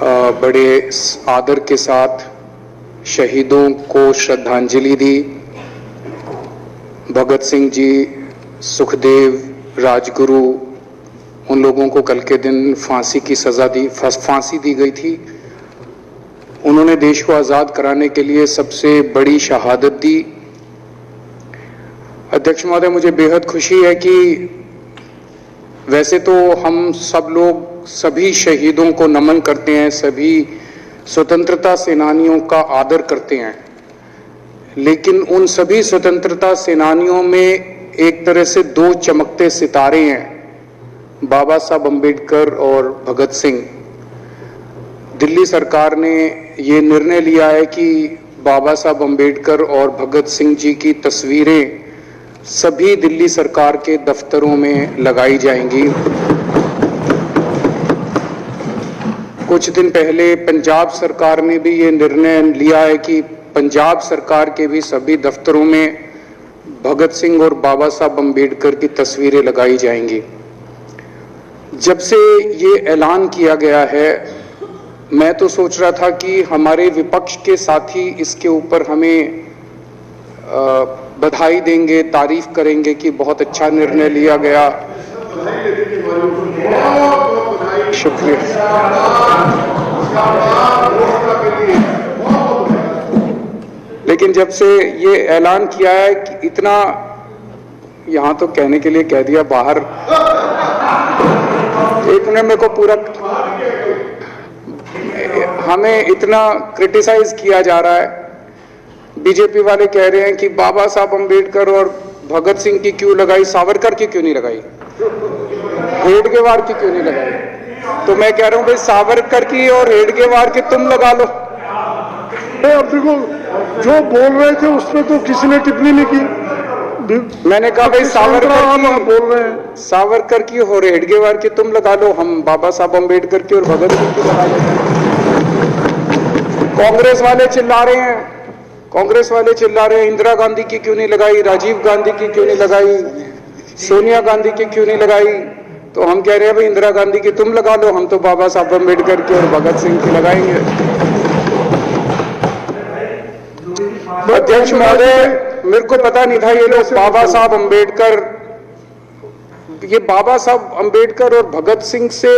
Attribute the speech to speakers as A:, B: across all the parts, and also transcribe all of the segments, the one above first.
A: बड़े आदर के साथ शहीदों को श्रद्धांजलि दी। भगत सिंह जी, सुखदेव, राजगुरु, उन लोगों को कल के दिन फांसी दी गई थी। उन्होंने देश को आज़ाद कराने के लिए सबसे बड़ी शहादत दी। अध्यक्ष महोदय, मुझे बेहद खुशी है कि वैसे तो हम सब लोग सभी शहीदों को नमन करते हैं, सभी स्वतंत्रता सेनानियों का आदर करते हैं, लेकिन उन सभी स्वतंत्रता सेनानियों में एक तरह से दो चमकते सितारे हैं, बाबा साहब अम्बेडकर और भगत सिंह। दिल्ली सरकार ने ये निर्णय लिया है कि बाबा साहब अम्बेडकर और भगत सिंह जी की तस्वीरें सभी दिल्ली सरकार के दफ्तरों में लगाई जाएंगी। कुछ दिन पहले पंजाब सरकार ने भी ये निर्णय लिया है कि पंजाब सरकार के भी सभी दफ्तरों में भगत सिंह और बाबा साहब अम्बेडकर की तस्वीरें लगाई जाएंगी। जब से ये ऐलान किया गया है, मैं तो सोच रहा था कि हमारे विपक्ष के साथी इसके ऊपर हमें बधाई देंगे, तारीफ करेंगे कि बहुत अच्छा निर्णय लिया गया। शुक्रिया। लेकिन जब से ये ऐलान किया है कि इतना, यहां तो कहने के लिए कह दिया, बाहर एक मिनट, मेरे को पूरा, हमें इतना क्रिटिसाइज किया जा रहा है। बीजेपी वाले कह रहे हैं कि बाबा साहब अम्बेडकर और भगत सिंह की क्यों लगाई, सावरकर की क्यों नहीं लगाई, हेडगेवार की क्यों नहीं लगाई। तो मैं कह रहा हूं भाई, सावरकर की और हेडगेवार की तुम लगा लो।
B: अब देखो, जो बोल रहे थे उसमें तो किसी ने टिप्पणी नहीं की।
A: मैंने कहा भाई सावरकर
B: बोल रहे हैं,
A: सावरकर की और हेडगेवार की तुम लगा लो, हम बाबा साहब अम्बेडकर की और भगत सिंह की लगा लो। कांग्रेस वाले चिल्ला रहे हैं इंदिरा गांधी की क्यों नहीं लगाई, राजीव गांधी की क्यों नहीं लगाई, सोनिया गांधी की क्यों नहीं लगाई। तो हम कह रहे हैं भाई, इंदिरा गांधी की तुम लगा लो, हम तो बाबा साहब अम्बेडकर की और भगत सिंह की लगाएंगे। अध्यक्ष महोदय, मेरे को पता नहीं था ये लोग बाबा साहब अम्बेडकर और भगत सिंह से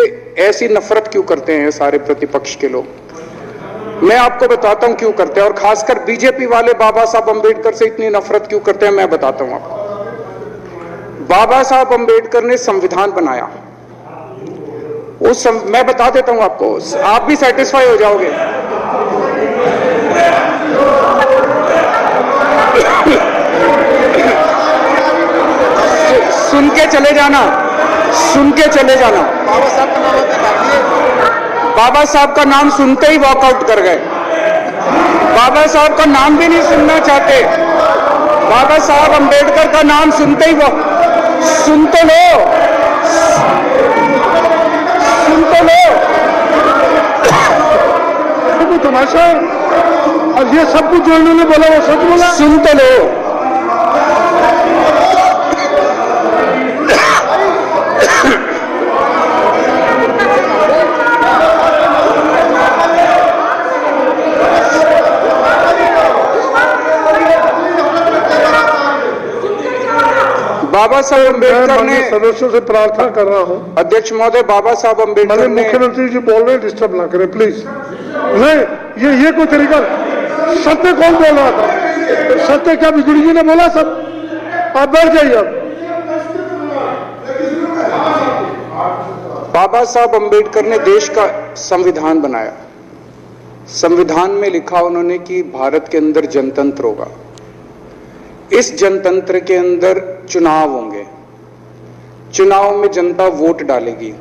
A: ऐसी नफरत क्यों करते हैं सारे प्रतिपक्ष के लोग। मैं आपको बताता हूं क्यों करते हैं, और खासकर बीजेपी वाले बाबा साहब अम्बेडकर से इतनी नफरत क्यों करते हैं, मैं बताता हूं आपको। बाबा साहब अम्बेडकर ने संविधान बनाया, मैं बता देता हूं आपको, आप भी सेटिस्फाई हो जाओगे। सुन के चले जाना। बाबा साहब का नाम सुनते ही वॉकआउट कर गए। बाबा साहब का नाम भी नहीं सुनना चाहते। बाबा साहब अम्बेडकर का नाम सुनते ही सुन तो लो।
B: तमाशा, और ये सब कुछ जो इन्होंने बोला वो सच बोला,
A: सुन तो लो। बाबा साहब अम्बेडकर ने,
B: सदस्यों से प्रार्थना कर रहा हूं,
A: अध्यक्ष महोदय, बाबा साहब अम्बेडकर ने,
B: मुख्यमंत्री जी बोल रहे हैं, डिस्टर्ब ना करें प्लीज। नहीं, ये कोई तरीका। सत्य कौन बोल रहा था? सत्य क्या बिगड़ी जी ने बोला? सब आप बैठ जाइए। अब
A: बाबा साहब अम्बेडकर ने देश का संविधान बनाया। संविधान में लिखा उन्होंने कि भारत के अंदर जनतंत्र होगा। इस जनतंत्र के अंदर चुनाव होंगे। चुनाव में जनता वोट डालेगी,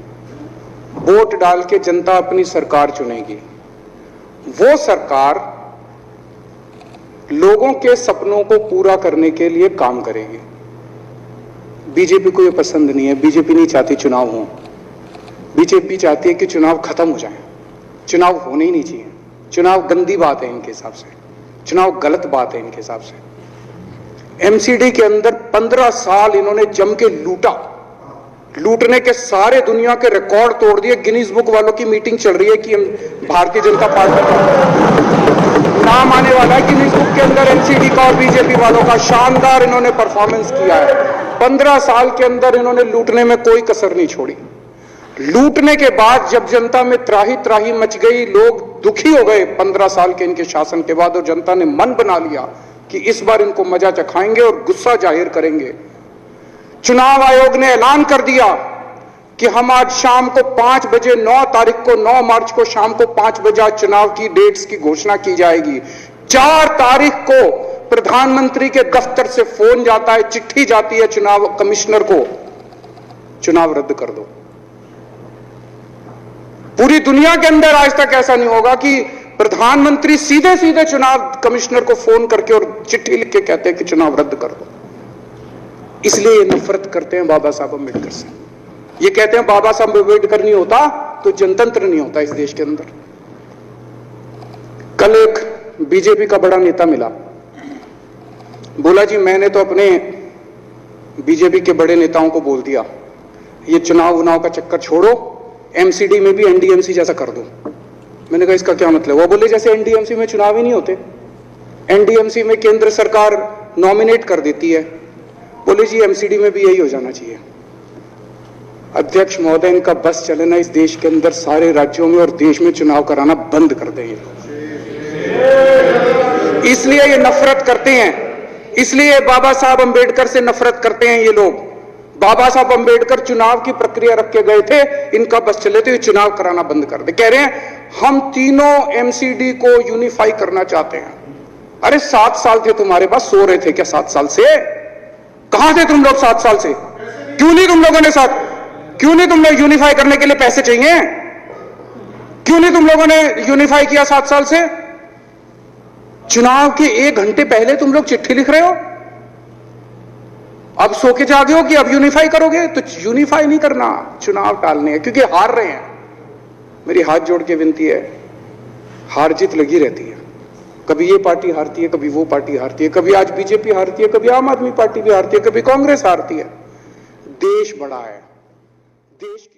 A: वोट डाल के जनता अपनी सरकार चुनेगी। वो सरकार लोगों के सपनों को पूरा करने के लिए काम करेगी। बीजेपी को ये पसंद नहीं है। बीजेपी नहीं चाहती चुनाव हो। बीजेपी चाहती है कि चुनाव खत्म हो जाए। चुनाव होने ही नहीं चाहिए। चुनाव गंदी बात है इनके हिसाब से। चुनाव गलत बात है इनके हिसाब से। एमसीडी के अंदर 15 साल इन्होंने जम के लूटा। लूटने के सारे दुनिया के रिकॉर्ड तोड़ दिए। गिनीज बुक वालों की मीटिंग चल रही है कि भारतीय जनता पार्टी का नाम आने वाला है गिनीज बुक के अंदर। एनसीडी का और बीजेपी वालों का शानदार इन्होंने परफॉर्मेंस किया है। 15 साल के अंदर इन्होंने लूटने में कोई कसर नहीं छोड़ी। लूटने के बाद जब जनता में त्राही त्राही मच गई, लोग दुखी हो गए 15 साल के इनके शासन के बाद, और जनता ने मन बना लिया कि इस बार इनको मजा चखाएंगे और गुस्सा जाहिर करेंगे। चुनाव आयोग ने ऐलान कर दिया कि हम आज शाम को 5 बजे 9 तारीख को 9 मार्च को शाम को 5 बजे चुनाव की डेट्स की घोषणा की जाएगी। 4 तारीख को प्रधानमंत्री के दफ्तर से फोन जाता है, चिट्ठी जाती है चुनाव कमिश्नर को, चुनाव रद्द कर दो। पूरी दुनिया के अंदर आज तक ऐसा नहीं होगा कि प्रधानमंत्री सीधे सीधे चुनाव कमिश्नर को फोन करके और चिट्ठी लिख के कहते हैं कि चुनाव रद्द कर दो। इसलिए ये नफरत करते हैं बाबा साहब अम्बेडकर से। ये कहते हैं बाबा साहब अम्बेडकर नहीं होता तो जनतंत्र नहीं होता इस देश के अंदर। कल एक बीजेपी का बड़ा नेता मिला, बोला जी मैंने तो अपने बीजेपी के बड़े नेताओं को बोल दिया ये चुनाव उनाव का चक्कर छोड़ो, एमसीडी में भी एनडीएमसी जैसा कर दो। मैंने कहा इसका क्या मतलब? वो बोले जैसे एनडीएमसी में चुनाव ही नहीं होते, एनडीएमसी में केंद्र सरकार नॉमिनेट कर देती है, बोले जी एमसीडी में भी यही हो जाना चाहिए। अध्यक्ष महोदय, इनका बस चलना इस देश के अंदर सारे राज्यों में और देश में चुनाव कराना बंद कर दें। इसलिए ये नफरत करते हैं, इसलिए बाबा साहब अंबेडकर से नफरत करते हैं ये लोग। बाबा साहब अंबेडकर चुनाव की प्रक्रिया रख के गए थे, इनका बस चले तो ये चुनाव कराना बंद कर दे। कह रहे हैं हम तीनों एमसीडी को यूनिफाई करना चाहते हैं। अरे 7 साल थे तुम्हारे पास, सो रहे थे क्या 7 साल से? कहां थे तुम लोग 7 साल से? क्यों नहीं तुम लोगों ने क्यों नहीं तुम लोग यूनिफाई करने के लिए पैसे चाहिए? क्यों नहीं तुम लोगों ने यूनिफाई किया 7 साल से? चुनाव के 1 घंटे पहले तुम लोग चिट्ठी लिख रहे हो, अब सो के जागे हो कि अब यूनिफाई करोगे। तो यूनिफाई नहीं करना, चुनाव टालने हैं, क्योंकि हार रहे हैं। मेरी हाथ जोड़ के विनती है, हार जीत लगी रहती है, कभी ये पार्टी हारती है, कभी वो पार्टी हारती है, कभी आज बीजेपी हारती है, कभी आम आदमी पार्टी भी हारती है, कभी कांग्रेस हारती है। देश बड़ा है, देश